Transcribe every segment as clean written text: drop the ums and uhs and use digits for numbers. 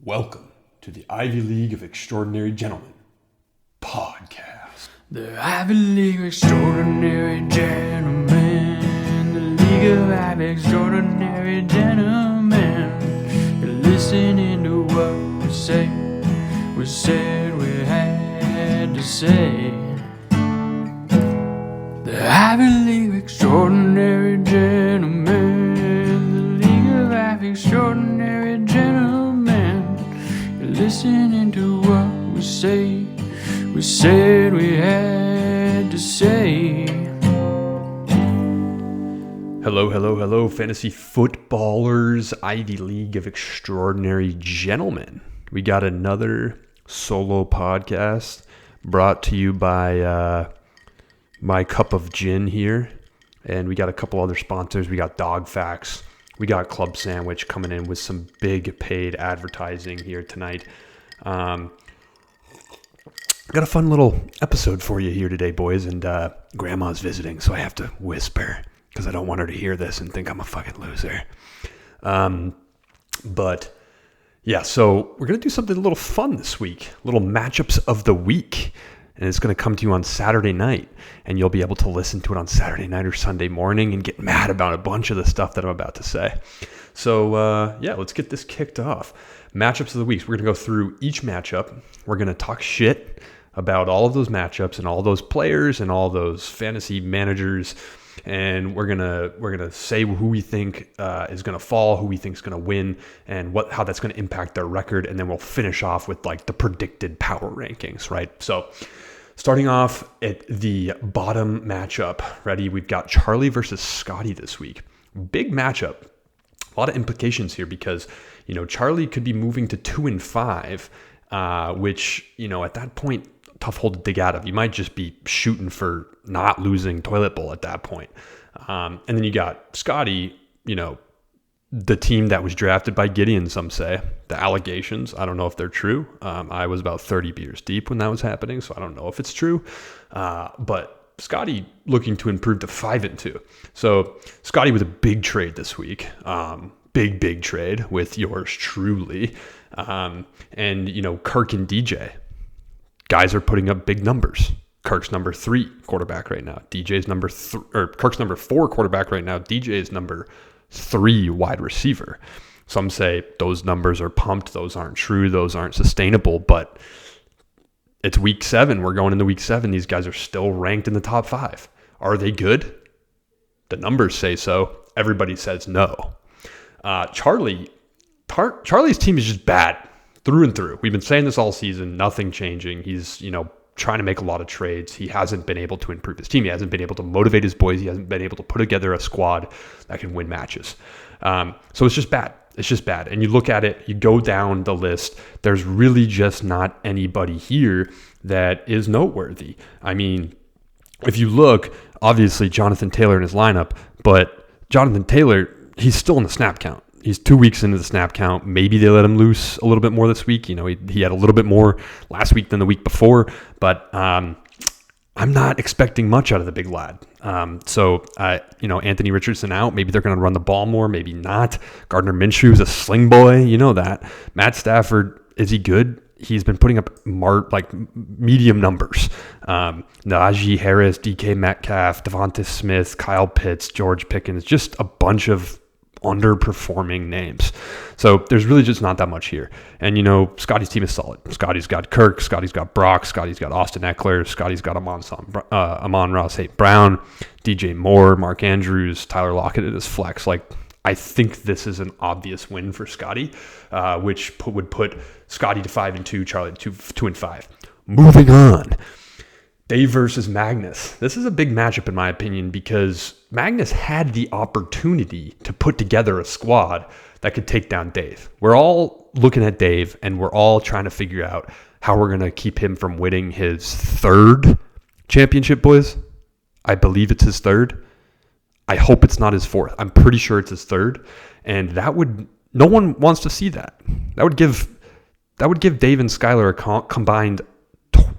Welcome to the Ivy League of Extraordinary Gentlemen podcast. The Ivy League of Extraordinary Gentlemen. The League of Ivy Extraordinary Gentlemen. You're listening to what we say. We said we had to say. The Ivy League of Extraordinary Gentlemen. The League of Ivy Extraordinary Gentlemen. You're listening to what we say. We said we had to say. Hello, fantasy footballers, Ivy League of Extraordinary Gentlemen. We got another solo podcast brought to you by my cup of gin here. And we got a couple other sponsors. We got Dog Facts. We got Club Sandwich coming in with some big paid advertising here tonight. Got a fun little episode for you here today, boys, and Grandma's visiting, so I have to whisper because I don't want her to hear this and think I'm a fucking loser. But yeah, so we're going to do something a little fun this week, little matchups of the week, and it's going to come to you on Saturday night, and you'll be able to listen to it on Saturday night or Sunday morning and get mad about a bunch of the stuff that I'm about to say. So yeah, let's get this kicked off. Matchups of the week. We're going to go through each matchup. We're going to talk shit about all of those matchups and all those players and all those fantasy managers, and we're gonna say who we think is gonna fall, who we think is gonna win, and how that's gonna impact their record, and then we'll finish off with like the predicted power rankings, right? So, starting off at the bottom matchup, ready? We've got Charlie versus Scotty this week. Big matchup. A lot of implications here because Charlie could be moving to 2-5, which at that point, tough hole to dig out of. You might just be shooting for not losing toilet bowl at that point. And then you got Scotty, the team that was drafted by Gideon, some say. The allegations, I don't know if they're true. I was about 30 beers deep when that was happening, so I don't know if it's true. But Scotty looking to improve to 5-2. So Scotty with a big trade this week. Big trade with yours truly. And Kirk and DJ. Guys are putting up big numbers. Kirk's number 3 quarterback right now. DJ's Kirk's number 4 quarterback right now. DJ is number 3 wide receiver. Some say those numbers are pumped. Those aren't true. Those aren't sustainable. But it's week 7. We're going into week 7. These guys are still ranked in the top 5. Are they good? The numbers say so. Everybody says no. Charlie's team is just bad. Through and through. We've been saying this all season, nothing changing. He's, trying to make a lot of trades. He hasn't been able to improve his team. He hasn't been able to motivate his boys. He hasn't been able to put together a squad that can win matches. So it's just bad. It's just bad. And you look at it, you go down the list, there's really just not anybody here that is noteworthy. I mean, if you look, obviously Jonathan Taylor in his lineup, but Jonathan Taylor, he's still in the snap count. He's 2 weeks into the snap count. Maybe they let him loose a little bit more this week. He had a little bit more last week than the week before, but I'm not expecting much out of the big lad. So Anthony Richardson out. Maybe they're going to run the ball more. Maybe not. Gardner Minshew's a sling boy. You know that. Matt Stafford, is he good? He's been putting up medium numbers. Najee Harris, DK Metcalf, Devonta Smith, Kyle Pitts, George Pickens, just a bunch of underperforming names. So there's really just not that much here. And, Scotty's team is solid. Scotty's got Kirk. Scotty's got Brock. Scotty's got Austin Eckler. Scotty's got Amon-Ra St. Brown, DJ Moore, Mark Andrews, Tyler Lockett at his flex. I think this is an obvious win for Scotty, which would put Scotty to 5-2, Charlie to 2-5. Moving on. Dave versus Magnus. This is a big matchup in my opinion because Magnus had the opportunity to put together a squad that could take down Dave. We're all looking at Dave and we're all trying to figure out how we're going to keep him from winning his 3rd championship, boys. I believe it's his 3rd. I hope it's not his 4th. I'm pretty sure it's his 3rd. And no one wants to see that. That would give Dave and Skylar a combined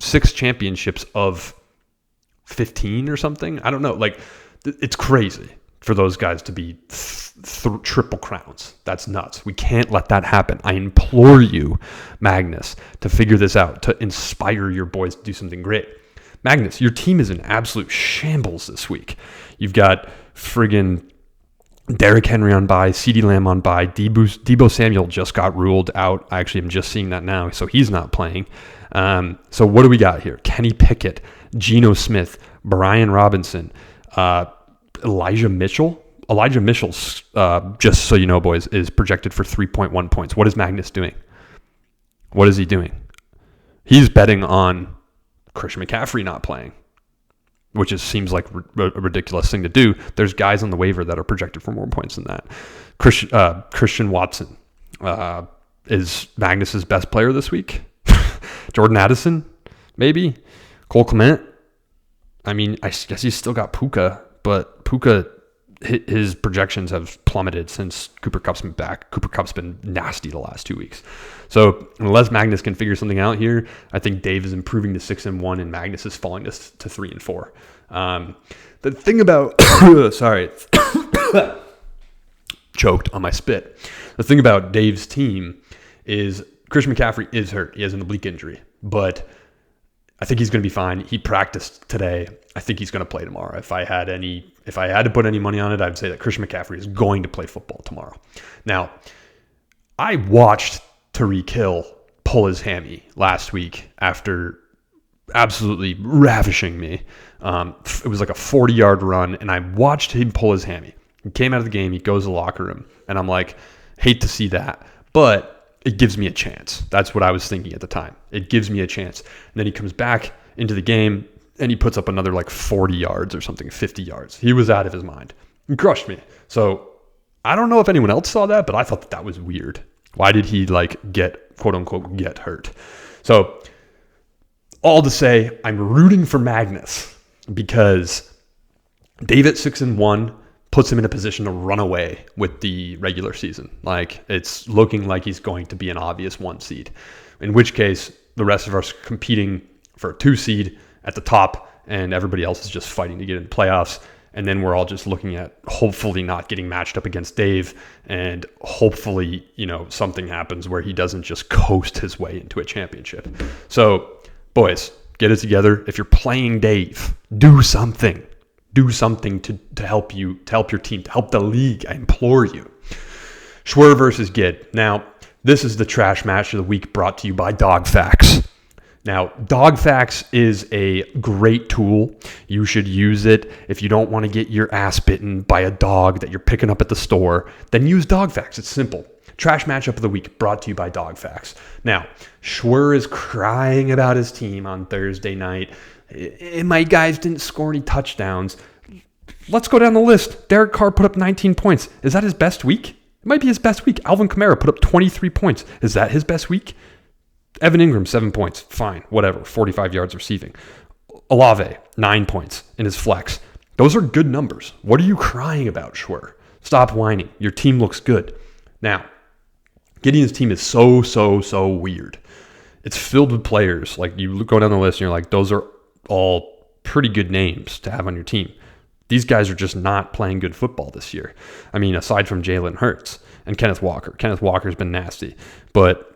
6 championships of 15 or something. I don't know. It's crazy. for those guys to be triple crowns. That's nuts. We can't let that happen. I implore you, Magnus, to figure this out, to inspire your boys to do something great. Magnus, your team is in absolute shambles this week. You've got friggin' Derrick Henry on bye, CeeDee Lamb on bye, Deebo Samuel just got ruled out. I actually am just seeing that now, so he's not playing. So what do we got here? Kenny Pickett, Geno Smith, Brian Robinson, Elijah Mitchell. Elijah Mitchell's, just so you know, boys, is projected for 3.1 points. What is Magnus doing? What is he doing? He's betting on Christian McCaffrey not playing, which seems like a ridiculous thing to do. There's guys on the waiver that are projected for more points than that. Christian Watson is Magnus's best player this week. Jordan Addison, maybe. Cole Clement. I mean, I guess he's still got Puka, but Puka, his projections have plummeted since Cooper Kupp's been back. Cooper Kupp's been nasty the last 2 weeks. So unless Magnus can figure something out here, I think Dave is improving to 6-1 and Magnus is falling to 3-4. The thing about sorry, choked on my spit. The thing about Dave's team is Christian McCaffrey is hurt. He has an oblique injury, but I think he's going to be fine. He practiced today. I think he's going to play tomorrow. If I had to put any money on it, I'd say that Christian McCaffrey is going to play football tomorrow. Now, I watched Tyreek Hill pull his hammy last week after absolutely ravishing me. It was like a 40-yard run, and I watched him pull his hammy. He came out of the game. He goes to the locker room, and I'm like, hate to see that, but it gives me a chance. That's what I was thinking at the time. It gives me a chance. And then he comes back into the game, and he puts up another like 40 yards or something, 50 yards. He was out of his mind. He crushed me. So I don't know if anyone else saw that, but I thought that was weird. Why did he get, quote unquote, get hurt? So all to say, I'm rooting for Magnus because Dave at 6-1 puts him in a position to run away with the regular season. It's looking like he's going to be an obvious 1 seed, in which case the rest of us competing for a 2 seed at the top, and everybody else is just fighting to get in the playoffs. And then we're all just looking at hopefully not getting matched up against Dave, and hopefully, something happens where he doesn't just coast his way into a championship. So, boys, get it together. If you're playing Dave, do something. Do something to help you, to help your team, to help the league. I implore you. Schwer versus Gid. Now, this is the trash match of the week brought to you by DogFacts. Now, DogFacts is a great tool. You should use it. If you don't want to get your ass bitten by a dog that you're picking up at the store, then use DogFacts. It's simple. Trash matchup of the week brought to you by DogFacts. Now, Schwer is crying about his team on Thursday night. My guys didn't score any touchdowns. Let's go down the list. Derek Carr put up 19 points. Is that his best week? It might be his best week. Alvin Kamara put up 23 points. Is that his best week? Evan Ingram, 7 points. Fine, whatever. 45 yards receiving. Olave, 9 points in his flex. Those are good numbers. What are you crying about, Schwer? Stop whining. Your team looks good. Now, Gideon's team is so weird. It's filled with players. You go down the list and you're like, those are all pretty good names to have on your team. These guys are just not playing good football this year. I mean, aside from Jalen Hurts and Kenneth Walker. Kenneth Walker's been nasty. But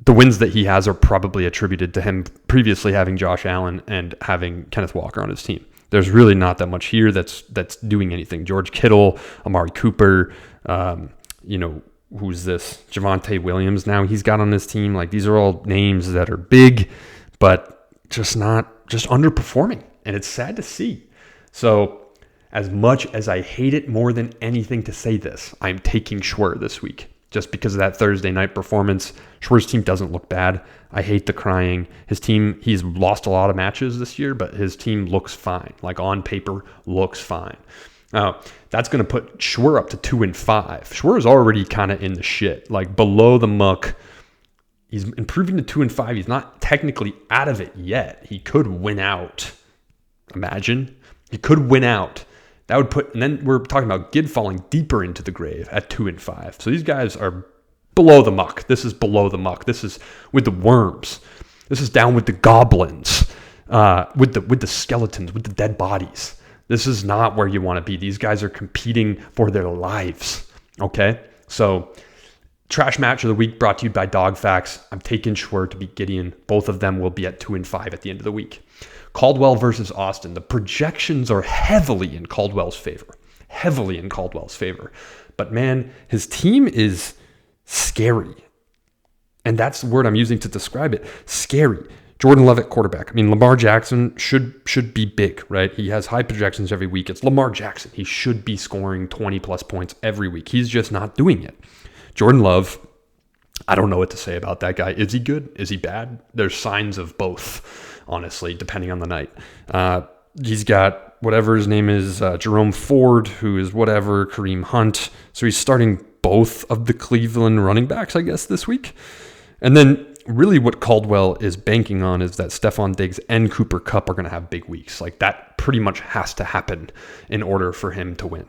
the wins that he has are probably attributed to him previously having Josh Allen and having Kenneth Walker on his team. There's really not that much here that's doing anything. George Kittle, Amari Cooper, who's this? Javonte Williams now he's got on his team. These are all names that are big, but just underperforming. And it's sad to see. So as much as I hate it more than anything to say this, I'm taking Schwer this week. Just because of that Thursday night performance. Schwer's team doesn't look bad. I hate the crying. His team, he's lost a lot of matches this year, but his team looks fine. On paper, looks fine. Now, that's going to put Schwer up to 2-5. Schwer is already kind of in the shit, below the muck. He's improving to 2-5. He's not technically out of it yet. He could win out. Imagine. He could win out. That would put, and then we're talking about Gid falling deeper into the grave at 2-5. So these guys are below the muck. This is below the muck. This is with the worms. This is down with the goblins, with the skeletons, with the dead bodies. This is not where you want to be. These guys are competing for their lives. Okay? So, trash match of the week brought to you by Dog Facts. I'm taking Schwer to beat Gideon. Both of them will be at 2-5 at the end of the week. Caldwell versus Austin. The projections are heavily in Caldwell's favor. Heavily in Caldwell's favor. But man, his team is scary. And that's the word I'm using to describe it. Scary. Jordan Love at quarterback. I mean, Lamar Jackson should be big, right? He has high projections every week. It's Lamar Jackson. He should be scoring 20-plus points every week. He's just not doing it. Jordan Love, I don't know what to say about that guy. Is he good? Is he bad? There's signs of both, honestly, depending on the night. He's got whatever his name is, Jerome Ford, who is whatever, Kareem Hunt. So he's starting both of the Cleveland running backs, I guess, this week. And then really what Caldwell is banking on is that Stephon Diggs and Cooper Kupp are going to have big weeks. Like that pretty much has to happen in order for him to win,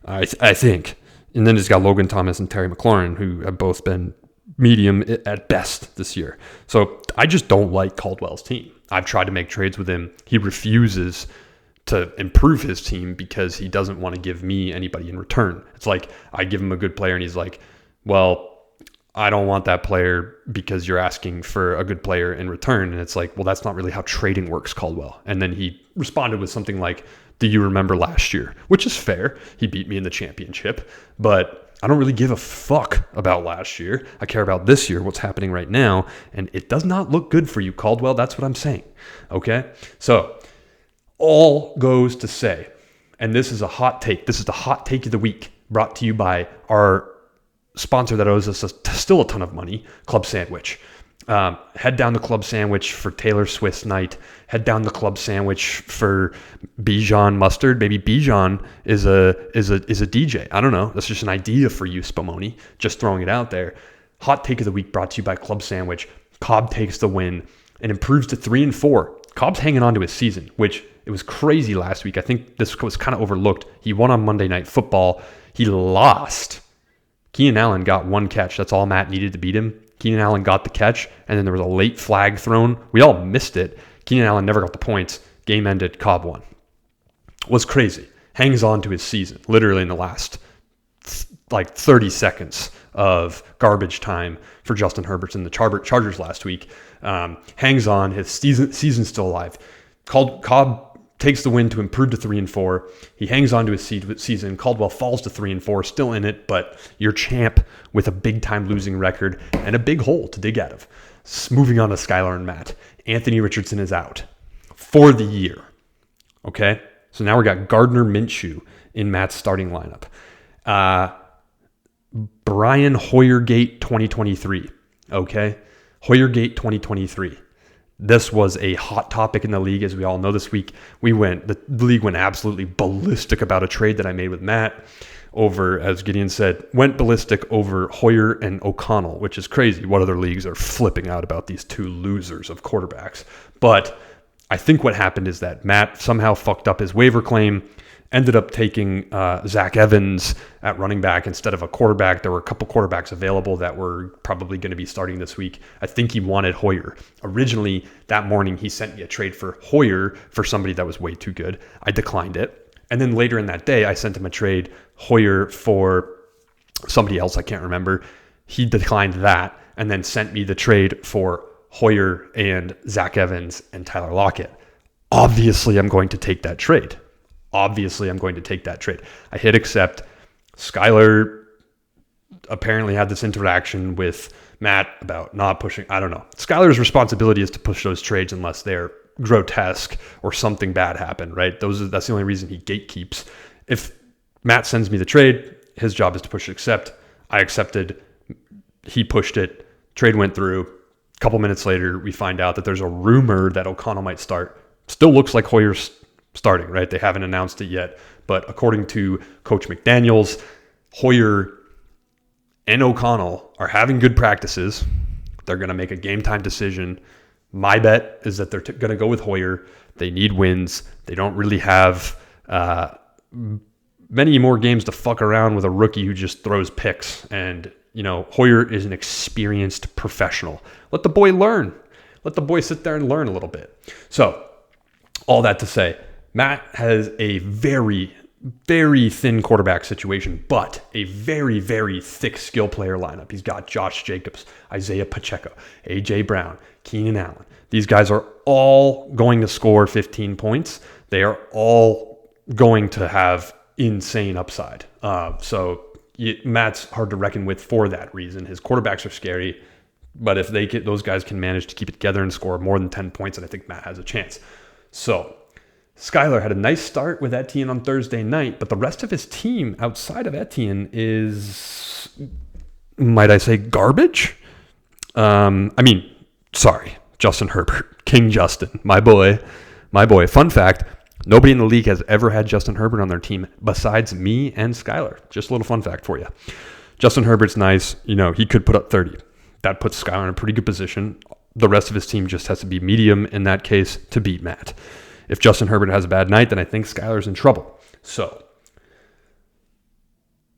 I think. And then he's got Logan Thomas and Terry McLaurin, who have both been medium at best this year. So I just don't like Caldwell's team. I've tried to make trades with him. He refuses to improve his team because he doesn't want to give me anybody in return. It's like I give him a good player and he's like, well, I don't want that player because you're asking for a good player in return. And it's like, well, that's not really how trading works, Caldwell. And then he responded with something like, do you remember last year? Which is fair. He beat me in the championship, but I don't really give a fuck about last year. I care about this year, what's happening right now. And it does not look good for you, Caldwell. That's what I'm saying. Okay. So all goes to say, and this is a hot take. This is the hot take of the week brought to you by our sponsor that owes us still a ton of money, Club Sandwich. Head down to Club Sandwich for Taylor Swift's night. Head down to Club Sandwich for Bijan Mustard. Maybe Bijan is a DJ. I don't know. That's just an idea for you, Spumoni. Just throwing it out there. Hot take of the week brought to you by Club Sandwich. Cobb takes the win and improves to 3-4. Cobb's hanging on to his season, which it was crazy last week. I think this was kind of overlooked. He won on Monday Night Football. He lost. Keenan Allen got one catch. That's all Matt needed to beat him. Keenan Allen got the catch, and then there was a late flag thrown. We all missed it. Keenan Allen never got the points. Game ended. Cobb won. Was crazy. Hangs on to his season, literally in the last 30 seconds of garbage time for Justin Herbert and the Chargers last week. Hangs on. His season's still alive. Cobb takes the win to improve to 3-4. He hangs on to his season. Caldwell falls to 3-4, still in it, but your champ with a big-time losing record and a big hole to dig out of. Moving on to Skylar and Matt. Anthony Richardson is out for the year. Okay? So now we got Gardner Minshew in Matt's starting lineup. Brian Hoyergate 2023. Okay? Hoyergate 2023. This was a hot topic in the league, as we all know this week. The league went absolutely ballistic about a trade that I made with Matt over, as Gideon said, went ballistic over Hoyer and O'Connell, which is crazy. What other leagues are flipping out about these two losers of quarterbacks? But I think what happened is that Matt somehow fucked up his waiver claim, ended up taking Zach Evans at running back instead of a quarterback. There were a couple quarterbacks available that were probably going to be starting this week. I think he wanted Hoyer. Originally, that morning, he sent me a trade for Hoyer for somebody that was way too good. I declined it. And then later in that day, I sent him a trade, Hoyer for somebody else, I can't remember. He declined that and then sent me the trade for Hoyer and Zach Evans and Tyler Lockett. Obviously, I'm going to take that trade. I hit accept. Skylar apparently had this interaction with Matt about not pushing. I don't know. Skylar's responsibility is to push those trades unless they're grotesque or something bad happened, right? That's the only reason he gatekeeps. If Matt sends me the trade, his job is to push accept. I accepted. He pushed it. Trade went through. A couple minutes later, we find out that there's a rumor that O'Connell might start. Still looks like Hoyer's starting, right? They haven't announced it yet. But according to Coach McDaniels, Hoyer and O'Connell are having good practices. They're going to make a game time decision. My bet is that they're going to go with Hoyer. They need wins. They don't really have many more games to fuck around with a rookie who just throws picks. And, Hoyer is an experienced professional. Let the boy learn. Let the boy sit there and learn a little bit. So, all that to say, Matt has a very, very thin quarterback situation, but a very, very thick skill player lineup. He's got Josh Jacobs, Isaiah Pacheco, A.J. Brown, Keenan Allen. These guys are all going to score 15 points. They are all going to have insane upside. Matt's hard to reckon with for that reason. His quarterbacks are scary, but if those guys can manage to keep it together and score more than 10 points, then I think Matt has a chance. So Skylar had a nice start with Etienne on Thursday night, but the rest of his team outside of Etienne is, might I say, garbage? Justin Herbert, King Justin, my boy. Fun fact, nobody in the league has ever had Justin Herbert on their team besides me and Skylar. Just a little fun fact for you. Justin Herbert's nice. He could put up 30. That puts Skylar in a pretty good position. The rest of his team just has to be medium in that case to beat Matt. If Justin Herbert has a bad night, then I think Skylar's in trouble. So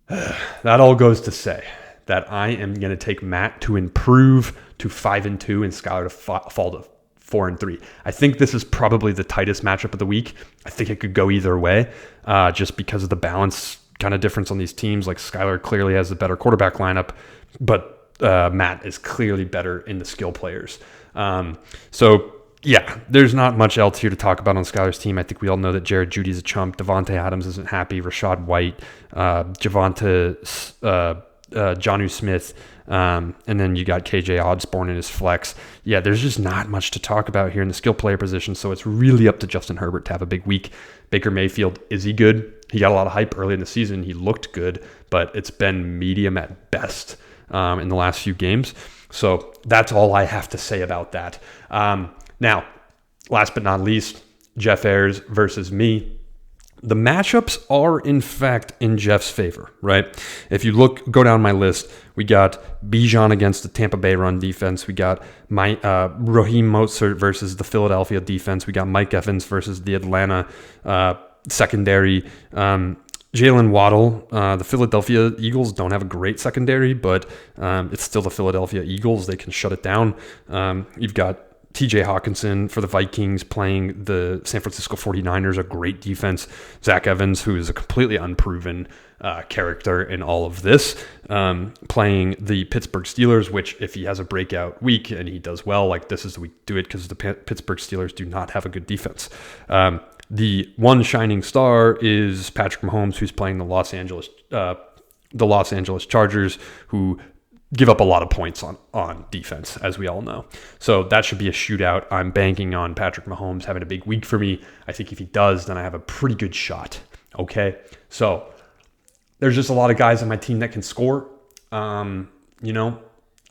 that all goes to say that I am going to take Matt to improve to 5-2 and Skylar to fall to 4-3. I think this is probably the tightest matchup of the week. I think it could go either way, just because of the balance kind of difference on these teams. Like Skylar clearly has the better quarterback lineup, but Matt is clearly better in the skill players. Yeah, there's not much else here to talk about on Skylar's team. I think we all know that Jared Judy's a chump. Devontae Adams isn't happy. Rashad White, Jonnu Smith, and then you got KJ Osborne in his flex. Yeah, there's just not much to talk about here in the skill player position, so it's really up to Justin Herbert to have a big week. Baker Mayfield, is he good? He got a lot of hype early in the season. He looked good, but it's been medium at best in the last few games. So that's all I have to say about that. Now, last but not least, Jeff Ayers versus me. The matchups are, in fact, in Jeff's favor, right? If you go down my list, we got Bijan against the Tampa Bay run defense. We got Raheem Mostert versus the Philadelphia defense. We got Mike Evans versus the Atlanta secondary. Jalen Waddle, the Philadelphia Eagles don't have a great secondary, but it's still the Philadelphia Eagles. They can shut it down. You've got TJ Hawkinson for the Vikings playing the San Francisco 49ers, a great defense. Zach Evans, who is a completely unproven character in all of this, playing the Pittsburgh Steelers, which if he has a breakout week and he does well, like this is the week to do it because the Pittsburgh Steelers do not have a good defense. The one shining star is Patrick Mahomes, who's playing the Los Angeles Chargers, who give up a lot of points on defense, as we all know. So that should be a shootout. I'm banking on Patrick Mahomes having a big week for me. I think if he does, then I have a pretty good shot. Okay? So there's just a lot of guys on my team that can score. I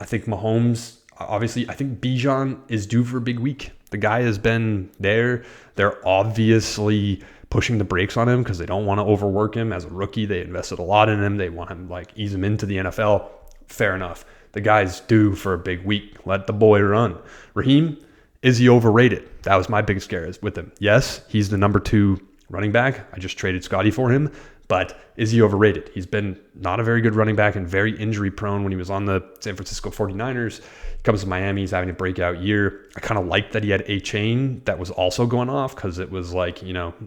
think Mahomes, obviously, I think Bijan is due for a big week. The guy has been there. They're obviously pushing the brakes on him because they don't want to overwork him as a rookie. They invested a lot in him. They want him ease him into the NFL. Fair enough. The guy's due for a big week. Let the boy run. Raheem, is he overrated? That was my biggest scare with him. Yes, he's the number 2 running back. I just traded Scotty for him. But is he overrated? He's been not a very good running back and very injury prone when he was on the San Francisco 49ers. He comes to Miami, he's having a breakout year. I kind of liked that he had A-Chain that was also going off because it was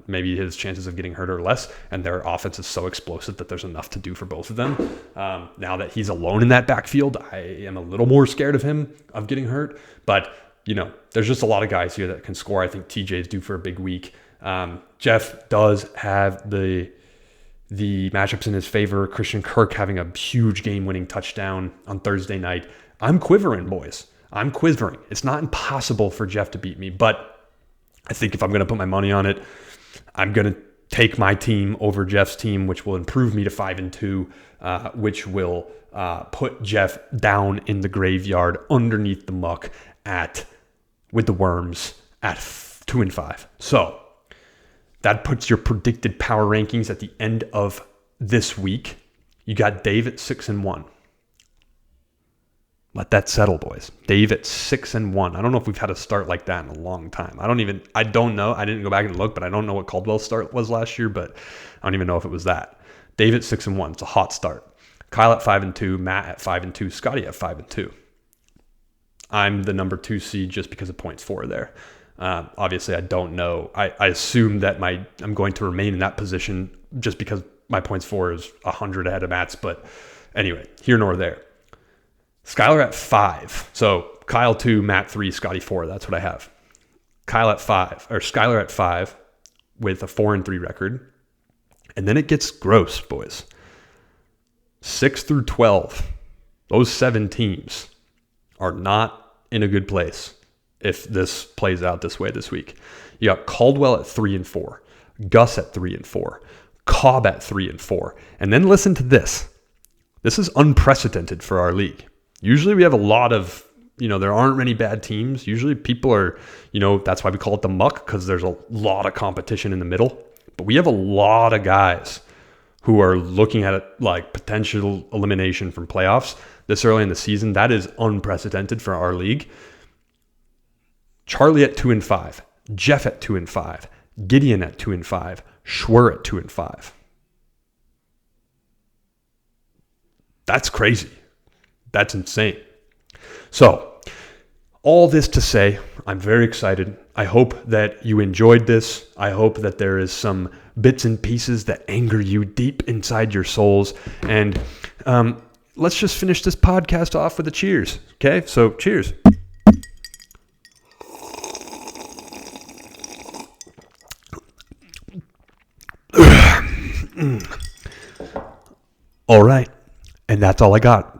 maybe his chances of getting hurt are less, and their offense is so explosive that there's enough to do for both of them. Now that he's alone in that backfield, I am a little more scared of him of getting hurt. But, there's just a lot of guys here that can score. I think TJ is due for a big week. Jeff does have the matchups in his favor. Christian Kirk having a huge game-winning touchdown on Thursday night. I'm quivering, boys. I'm quivering. It's not impossible for Jeff to beat me, but I think if I'm going to put my money on it, I'm going to take my team over Jeff's team, which will improve me to 5-2, which will put Jeff down in the graveyard underneath the muck with the worms at 2-5. So that puts your predicted power rankings at the end of this week. You got Dave at 6-1. Let that settle, boys. Dave at 6-1. I don't know if we've had a start like that in a long time. I don't know. I didn't go back and look, but I don't know what Caldwell's start was last year, but I don't even know if it was that. Dave at 6-1. It's a hot start. Kyle at 5-2. Matt at 5-2. Scotty at 5-2. I'm the number 2 seed just because of points 4 there. Obviously, I don't know. I assume that I'm going to remain in that position just because my points for is 100 ahead of Matt's. But anyway, here nor there. Skylar at 5. So Kyle 2, Matt 3, Scotty 4. That's what I have. Skylar at 5 with a 4-3 record. And then it gets gross, boys. 6 through 12. Those 7 teams are not in a good place if this plays out this way this week. You got Caldwell at 3-4, Gus at 3-4, Cobb at 3-4. And then listen to this. This is unprecedented for our league. Usually we have a lot of, there aren't many bad teams. Usually people are, that's why we call it the muck, because there's a lot of competition in the middle. But we have a lot of guys who are looking at it like potential elimination from playoffs this early in the season. That is unprecedented for our league. Charlie at 2-5, Jeff at 2-5, Gideon at 2-5, Schwer at 2-5. That's crazy. That's insane. So, all this to say, I'm very excited. I hope that you enjoyed this. I hope that there is some bits and pieces that anger you deep inside your souls. And let's just finish this podcast off with a cheers. Okay? So, cheers. All right. And that's all I got.